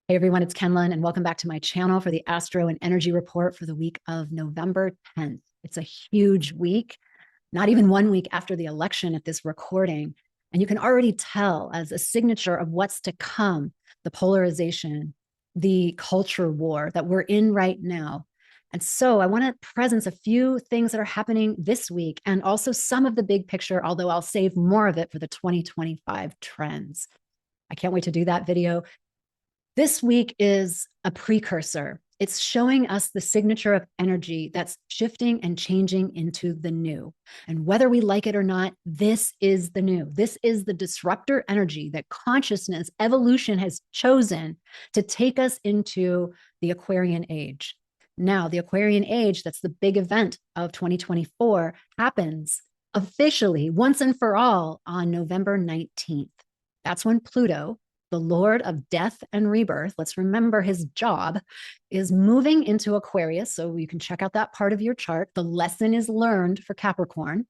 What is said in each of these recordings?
Hey everyone, it's Kenlin, and welcome back to my channel for the Astro and Energy Report for the week of November 10th. It's a huge week, not even 1 week after the election at this recording. And you can already tell as a signature of what's to come, the polarization, the culture war that we're in right now. And so I want to presence a few things that are happening this week and also some of the big picture, although I'll save more of it for the 2025 trends. I can't wait to do that video. This week is a precursor. It's showing us the signature of energy that's shifting and changing into the new. And whether we like it or not, this is the new. This is the disruptor energy that consciousness, evolution has chosen to take us into the Aquarian Age. Now, the Aquarian Age, that's the big event of 2024, happens officially once and for all on November 19th. That's when Pluto, the Lord of death and rebirth, let's remember his job, is moving into Aquarius. So you can check out that part of your chart. The lesson is learned for Capricorn.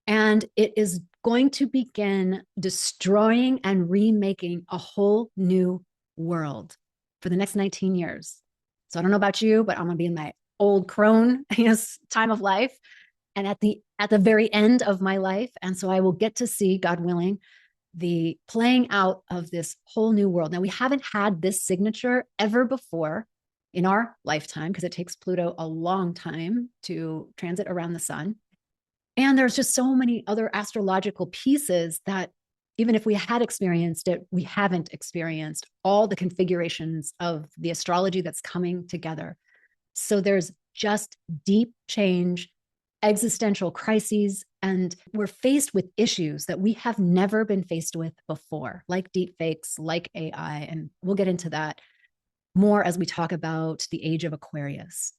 And it is going to begin destroying and remaking a whole new world for the next 19 years. So I don't know about you, but I'm going to be in my old crone time of life and at the very end of my life. And so I will get to see, God willing, the playing out of this whole new world. Now, we haven't had this signature ever before in our lifetime because it takes Pluto a long time to transit around the sun. And there's just so many other astrological pieces that even if we had experienced it, we haven't experienced all the configurations of the astrology that's coming together. So there's just deep change, existential crises, and we're faced with issues that we have never been faced with before, like deep fakes, like AI. And we'll get into that more as we talk about the age of Aquarius.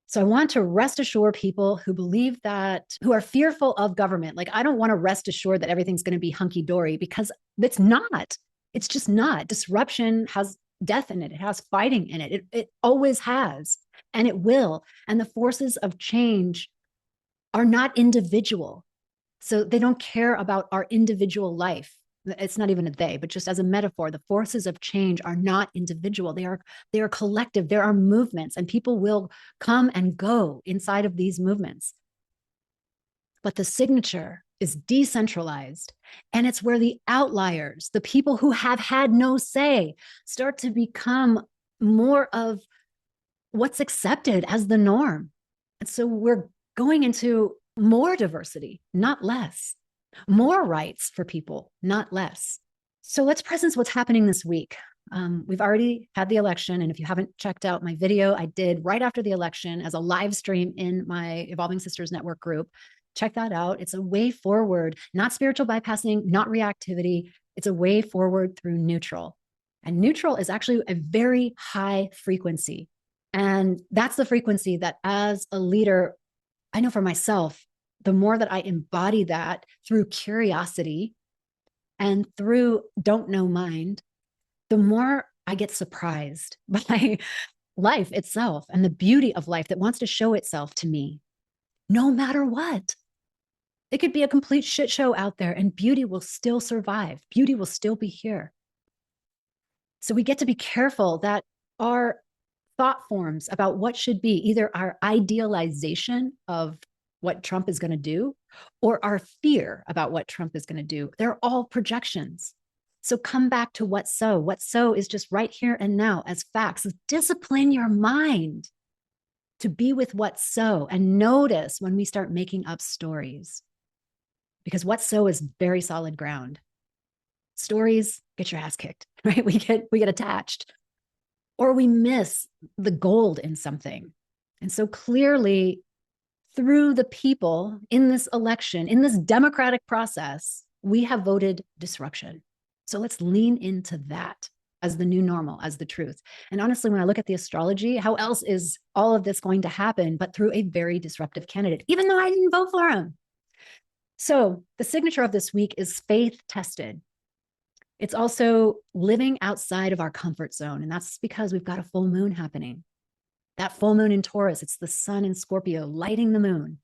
So I want to rest assure people who believe that, who are fearful of government. Like, I don't want to rest assured that everything's going to be hunky dory because it's not. It's just not. Disruption has death in it. It has fighting in it. It always has, and it will. And the forces of change are not individual. So they don't care about our individual life. It's not even a they, but just as a metaphor, the forces of change are not individual. They are collective. There are movements, and people will come and go inside of these movements. But the signature is decentralized, and it's where the outliers, the people who have had no say, start to become more of what's accepted as the norm. And so we're going into more diversity, not less, more rights for people, not less. So let's presence what's happening this week. We've already had the election. And if you haven't checked out my video I did right after the election as a live stream in my Evolving Sisters Network group, check that out. It's a way forward, not spiritual bypassing, not reactivity. It's a way forward through neutral. And neutral is actually a very high frequency. And that's the frequency that as a leader, I know for myself, the more that I embody that through curiosity and through don't know mind, the more I get surprised by life itself and the beauty of life that wants to show itself to me, no matter what. It could be a complete shit show out there and beauty will still survive. Beauty will still be here. So we get to be careful that our thought forms about what should be either our idealization of what Trump is going to do or our fear about what Trump is going to do. They're all projections. So come back to what's so. What's so is just right here and now as facts. Discipline your mind to be with what's so and notice when we start making up stories. Because what's so is very solid ground. Stories get your ass kicked, right? We get attached. Or we miss the gold in something. And so clearly, through the people in this election, in this democratic process, we have voted disruption. So let's lean into that as the new normal, as the truth. And honestly, when I look at the astrology, how else is all of this going to happen but through a very disruptive candidate, even though I didn't vote for him? So the signature of this week is faith tested. It's also living outside of our comfort zone. And that's because we've got a full moon happening. That full moon in Taurus, it's the sun in Scorpio lighting the moon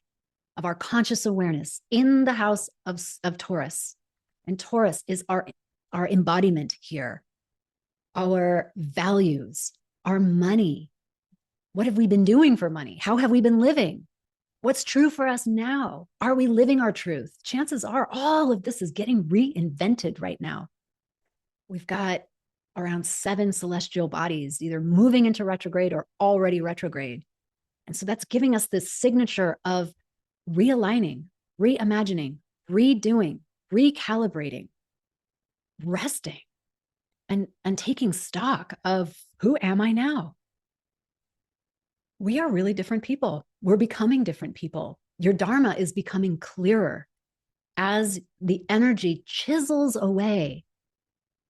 of our conscious awareness in the house of Taurus. And Taurus is our embodiment here. our values, our money. What have we been doing for money? How have we been living? What's true for us now? Are we living our truth? Chances are all of this is getting reinvented right now. We've got around 7 celestial bodies either moving into retrograde or already retrograde. And so that's giving us this signature of realigning, reimagining, redoing, recalibrating, resting, and taking stock of who am I now? We are really different people. We're becoming different people. Your dharma is becoming clearer as the energy chisels away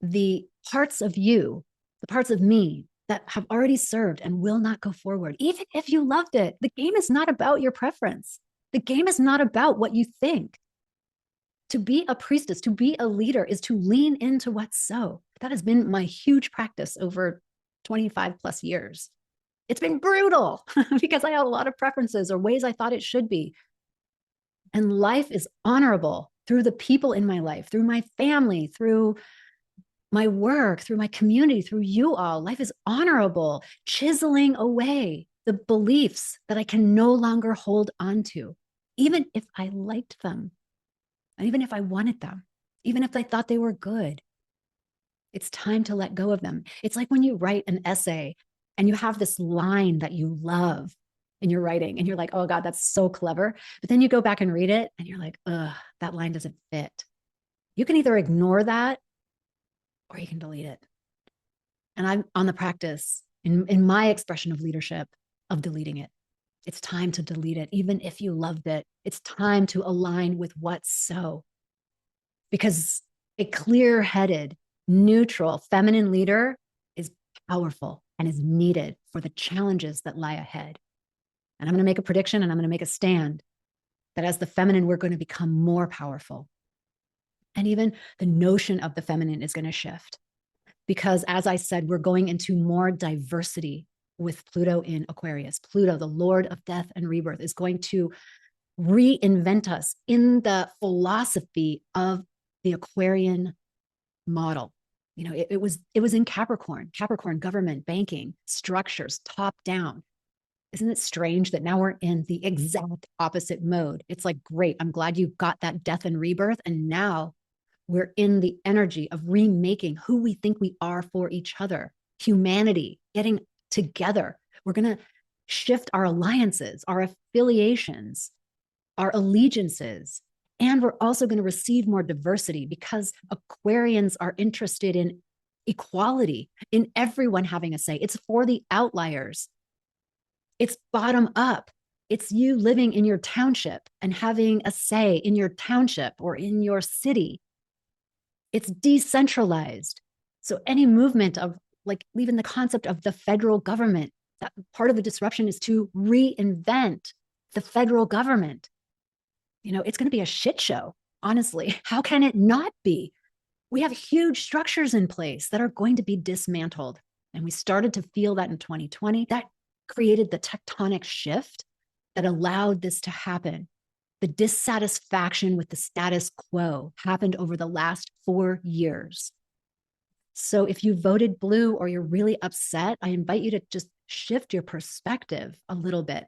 the parts of you, the parts of me that have already served and will not go forward. Even if you loved it, the game is not about your preference. The game is not about what you think. To be a priestess, to be a leader is to lean into what's so. That has been my huge practice over 25 plus years. It's been brutal because I had a lot of preferences or ways I thought it should be. And life is honorable through the people in my life, through my family, through my work, through my community, through you all. Life is honorable, chiseling away the beliefs that I can no longer hold on to, even if I liked them, and even if I wanted them, even if I thought they were good. It's time to let go of them. It's like when you write an essay and you have this line that you love in your writing and you're like, oh God, that's so clever. But then you go back and read it and you're like, ugh, that line doesn't fit. You can either ignore that or you can delete it. And I'm on the practice in my expression of leadership of deleting it. It's time to delete it. Even if you loved it, it's time to align with what's so. Because a clear-headed, neutral, feminine leader is powerful and is needed for the challenges that lie ahead. And I'm going to make a prediction and I'm going to make a stand that as the feminine, we're going to become more powerful. And even the notion of the feminine is going to shift. Because as I said, we're going into more diversity with Pluto in Aquarius. Pluto, the Lord of death and rebirth, is going to reinvent us in the philosophy of the Aquarian model. You know, it was in Capricorn, government, banking, structures, top down. Isn't it strange that now we're in the exact opposite mode? It's like, great, I'm glad you got that death and rebirth. And now we're in the energy of remaking who we think we are for each other, humanity, getting together. We're going to shift our alliances, our affiliations, our allegiances. And we're also going to receive more diversity because Aquarians are interested in equality, in everyone having a say. It's for the outliers. It's bottom up. It's you living in your township and having a say in your township or in your city. It's decentralized. So any movement of like even the concept of the federal government, that part of the disruption is to reinvent the federal government. You know, it's going to be a shit show, honestly. How can it not be? We have huge structures in place that are going to be dismantled. And we started to feel that in 2020. That created the tectonic shift that allowed this to happen. The dissatisfaction with the status quo happened over the last 4 years. So if you voted blue or you're really upset, I invite you to just shift your perspective a little bit.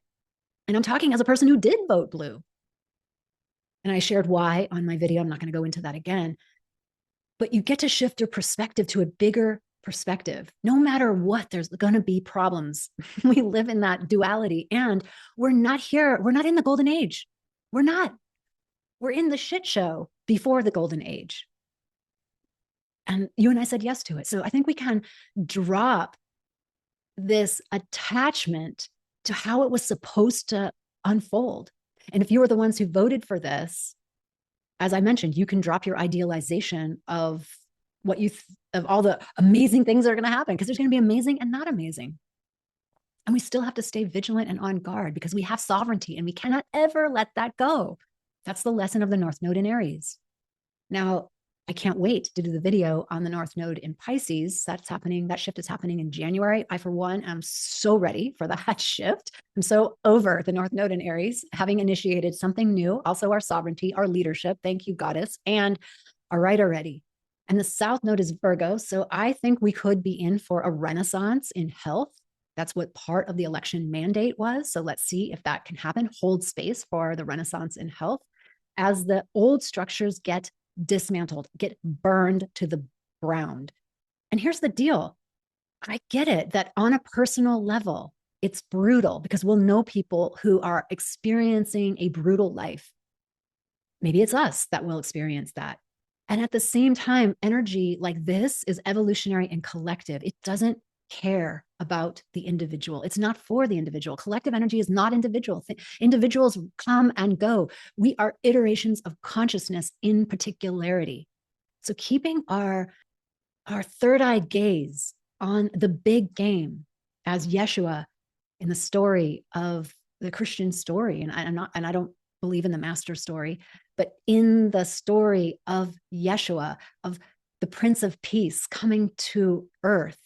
And I'm talking as a person who did vote blue. And I shared why on my video. I'm not going to go into that again. But you get to shift your perspective to a bigger perspective. No matter what, there's going to be problems. We live in that duality. And we're not here. We're not in the golden age. We're not. We're in the shit show before the golden age. And you and I said yes to it. So I think we can drop this attachment to how it was supposed to unfold. And if you were the ones who voted for this, as I mentioned, you can drop your idealization of what you of all the amazing things that are going to happen, because there's going to be amazing and not amazing. And we still have to stay vigilant and on guard because we have sovereignty and we cannot ever let that go. That's the lesson of the North Node in Aries. Now, I can't wait to do the video on the North Node in Pisces. That's happening. That shift is happening in January. I, for one, am so ready for that shift. I'm so over the North Node in Aries, having initiated something new, also our sovereignty, our leadership. Thank you, Goddess, and our right already. And the south node is Virgo. So I think we could be in for a renaissance in health. That's what part of the election mandate was. So let's see if that can happen. Hold space for the renaissance in health as the old structures get dismantled, get burned to the ground. And here's the deal. I get it that on a personal level, it's brutal because we'll know people who are experiencing a brutal life. Maybe it's us that will experience that. And at the same time, energy like this is evolutionary and collective. It doesn't care about the individual. It's not for the individual. Collective energy is not individual. Individuals come and go. We are iterations of consciousness in particularity. So keeping our third eye gaze on the big game as Yeshua in the story of the Christian story, and I don't believe in the master story, but in the story of Yeshua, of the Prince of Peace coming to earth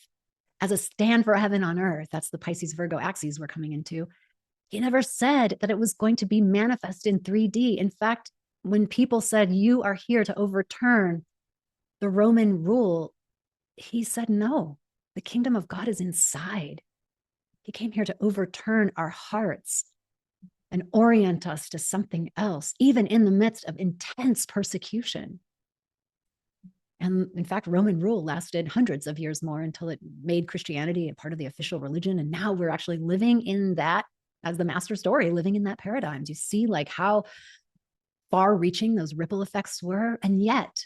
as a stand for heaven on earth. That's the Pisces Virgo axis we're coming into. He never said that it was going to be manifest in 3D. In fact, when people said, you are here to overturn the Roman rule, he said, no, the kingdom of God is inside. He came here to overturn our hearts and orient us to something else, even in the midst of intense persecution. And in fact, Roman rule lasted hundreds of years more until it made Christianity a part of the official religion. And now we're actually living in that as the master story, living in that paradigm. Do you see like how far reaching those ripple effects were? And yet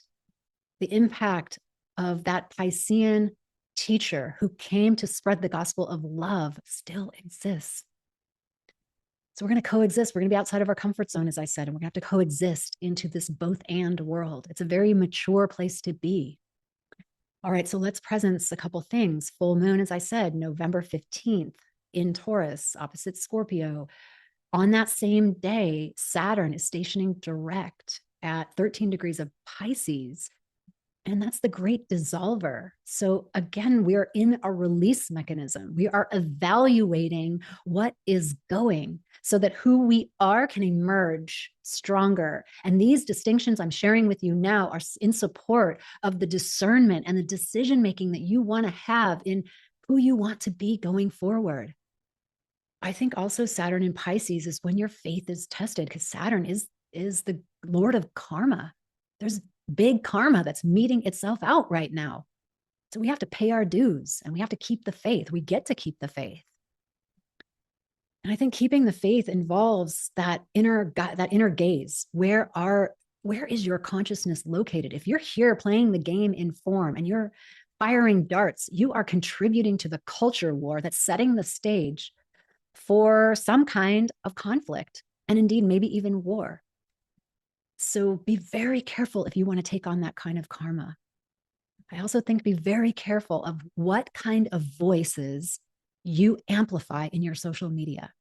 the impact of that Piscean teacher who came to spread the gospel of love still exists. So we're going to coexist. We're going to be outside of our comfort zone, as I said, and we're going to have to coexist into this both and world. It's a very mature place to be. All right, so let's presence a couple things. Full moon, as I said, November 15th in Taurus, opposite Scorpio. On that same day, Saturn is stationing direct at 13 degrees of Pisces. And that's the great dissolver. So again, we're in a release mechanism. We are evaluating what is going so that who we are can emerge stronger. And these distinctions I'm sharing with you now are in support of the discernment and the decision-making that you want to have in who you want to be going forward. I think also Saturn in Pisces is when your faith is tested, because Saturn is the Lord of karma. There's big karma that's meeting itself out right now. So we have to pay our dues and we have to keep the faith. We get to keep the faith. And I think keeping the faith involves that inner gaze. Where is your consciousness located? If you're here playing the game in form and you're firing darts, you are contributing to the culture war that's setting the stage for some kind of conflict and indeed maybe even war. So be very careful if you want to take on that kind of karma. I also think be very careful of what kind of voices you amplify in your social media.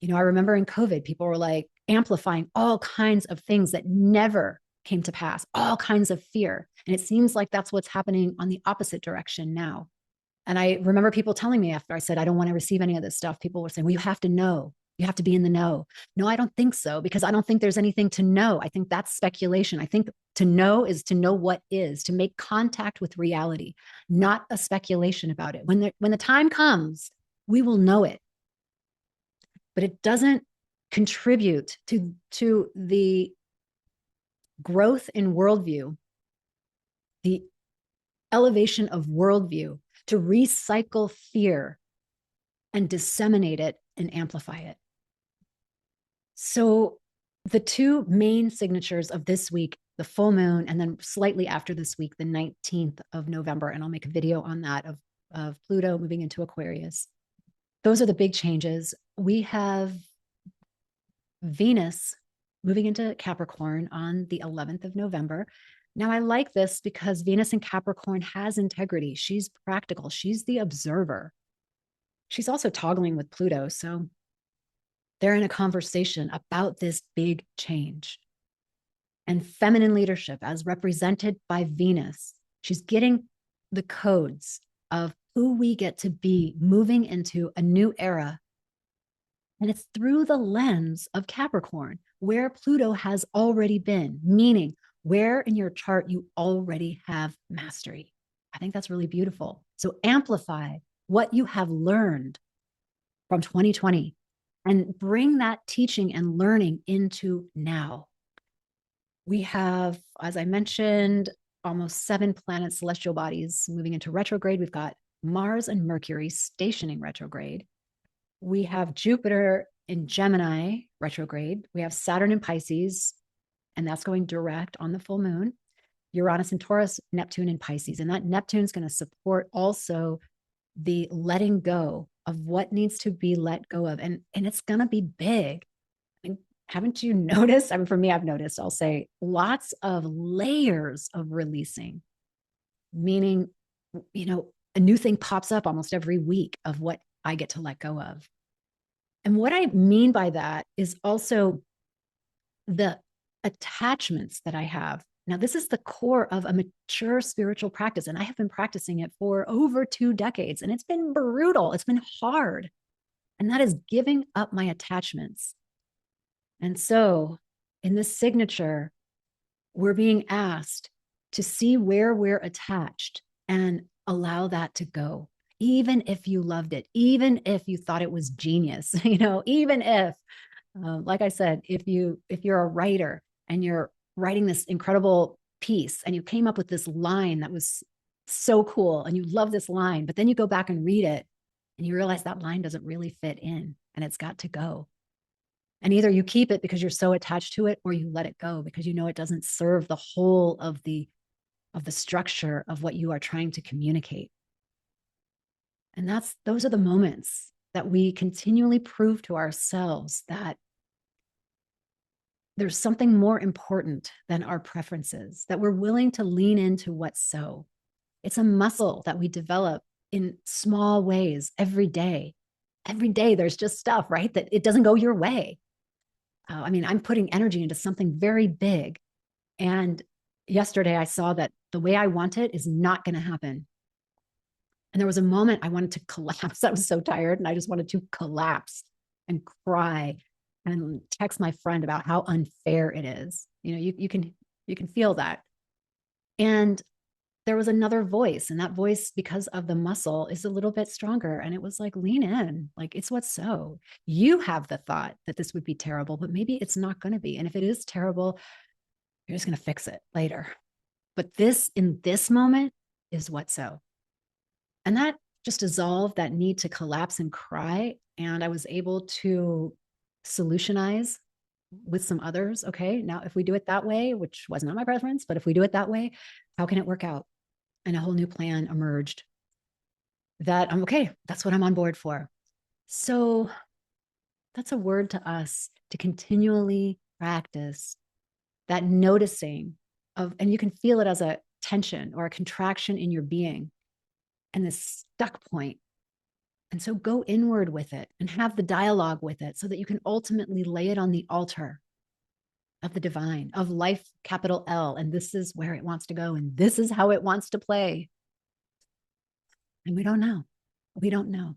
You know, I remember in COVID, people were like amplifying all kinds of things that never came to pass, all kinds of fear. And it seems like that's what's happening on the opposite direction now. And I remember people telling me after I said, I don't want to receive any of this stuff, people were saying, well, you have to know. You have to be in the know. No, I don't think so, because I don't think there's anything to know. I think that's speculation. I think to know is to know what is, to make contact with reality, not a speculation about it. When the time comes, we will know it. But it doesn't contribute to the growth in worldview, the elevation of worldview, to recycle fear and disseminate it and amplify it. So the two main signatures of this week, the full moon, and then slightly after this week, the 19th of November, and I'll make a video on that of Pluto moving into Aquarius. Those are the big changes. We have Venus moving into Capricorn on the 11th of November. Now, I like this because Venus in Capricorn has integrity. She's practical. She's the observer. She's also toggling with Pluto. So they're in a conversation about this big change. And feminine leadership, as represented by Venus, she's getting the codes of who we get to be moving into a new era. And it's through the lens of Capricorn, where Pluto has already been, meaning where in your chart you already have mastery. I think that's really beautiful. So amplify what you have learned from 2020 and bring that teaching and learning into now. We have, as I mentioned, almost 7 planets, celestial bodies moving into retrograde. We've got Mars and Mercury stationing retrograde. We have Jupiter in Gemini retrograde. We have Saturn in Pisces, and that's going direct on the full moon. Uranus in Taurus, Neptune in Pisces. And that Neptune is going to support also the letting go of what needs to be let go of. And it's going to be big. I mean, haven't you noticed? I mean, for me, I've noticed, I'll say lots of layers of releasing, meaning, a new thing pops up almost every week of what I get to let go of. And what I mean by that is also the attachments that I have. Now, this is the core of a mature spiritual practice, and I have been practicing it for over 2 decades, and it's been brutal. It's been hard. And that is giving up my attachments. And so in this signature, we're being asked to see where we're attached and allow that to go. Even if you loved it, even if you thought it was genius, even if, like I said, if you're a writer and you're writing this incredible piece and you came up with this line that was so cool and you love this line, but then you go back and read it and you realize that line doesn't really fit in and it's got to go. And either you keep it because you're so attached to it, or you let it go because it doesn't serve the whole of the structure of what you are trying to communicate. And those are the moments that we continually prove to ourselves that there's something more important than our preferences, that we're willing to lean into what's so. It's a muscle that we develop in small ways every day. Every day there's just stuff, right? That it doesn't go your way. I'm putting energy into something very big. And yesterday I saw that the way I want it is not going to happen. And there was a moment I wanted to collapse. I was so tired and I just wanted to collapse and cry and text my friend about how unfair it is. You can feel that. And there was another voice, and that voice, because of the muscle, is a little bit stronger. And it was like, lean in, like it's what's so. You have the thought that this would be terrible, but maybe it's not going to be. And if it is terrible, you're just going to fix it later. But this, in this moment, is what's so. And that just dissolved that need to collapse and cry. And I was able to solutionize with some others. Okay, now if we do it that way, which was not my preference, but if we do it that way, how can it work out? And a whole new plan emerged that I'm okay. That's what I'm on board for. So that's a word to us to continually practice that noticing of, and you can feel it as a tension or a contraction in your being and this stuck point. And so go inward with it and have the dialogue with it so that you can ultimately lay it on the altar of the divine, of life, capital L. And this is where it wants to go. And this is how it wants to play. And we don't know. We don't know.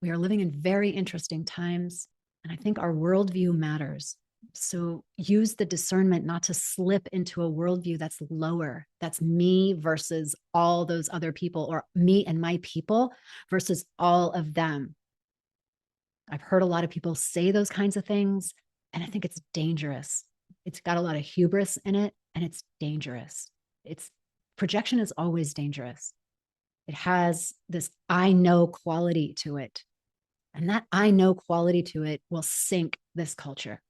We are living in very interesting times. And I think our worldview matters. So use the discernment not to slip into a worldview that's lower. That's me versus all those other people, or me and my people versus all of them. I've heard a lot of people say those kinds of things, and I think it's dangerous. It's got a lot of hubris in it, and it's dangerous. Projection is always dangerous. It has this I know quality to it. And that I know quality to it will sink this culture.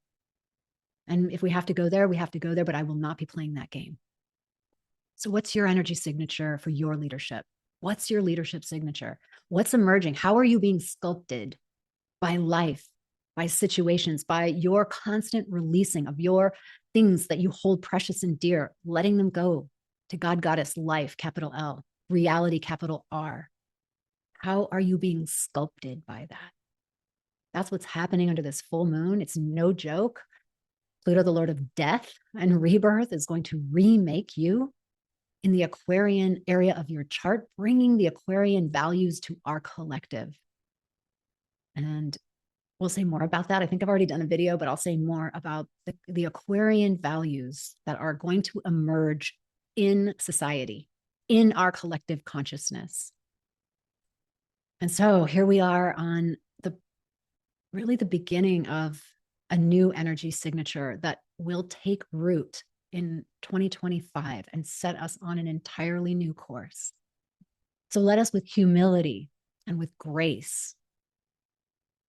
And if we have to go there, we have to go there, but I will not be playing that game. So what's your energy signature for your leadership? What's your leadership signature? What's emerging? How are you being sculpted by life, by situations, by your constant releasing of your things that you hold precious and dear, letting them go to God, Goddess, life, capital L, reality, capital R? How are you being sculpted by that? That's what's happening under this full moon. It's no joke. Pluto, the Lord of death and rebirth, is going to remake you in the Aquarian area of your chart, bringing the Aquarian values to our collective. And we'll say more about that. I think I've already done a video, but I'll say more about the Aquarian values that are going to emerge in society, in our collective consciousness. And so here we are on really the beginning of a new energy signature that will take root in 2025 and set us on an entirely new course. So let us, with humility and with grace,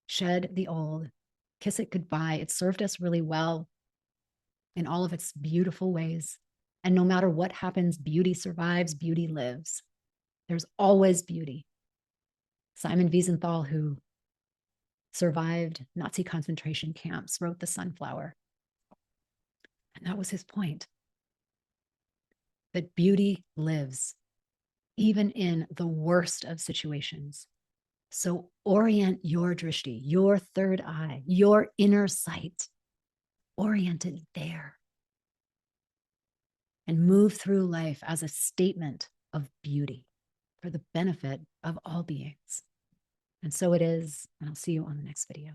shed the old, kiss it goodbye. It served us really well in all of its beautiful ways. And no matter what happens, beauty survives, beauty lives. There's always beauty. Simon Wiesenthal, who survived Nazi concentration camps, wrote The Sunflower. And that was his point, that beauty lives even in the worst of situations. So orient your drishti, your third eye, your inner sight, orient it there. And move through life as a statement of beauty for the benefit of all beings. And so it is, and I'll see you on the next video.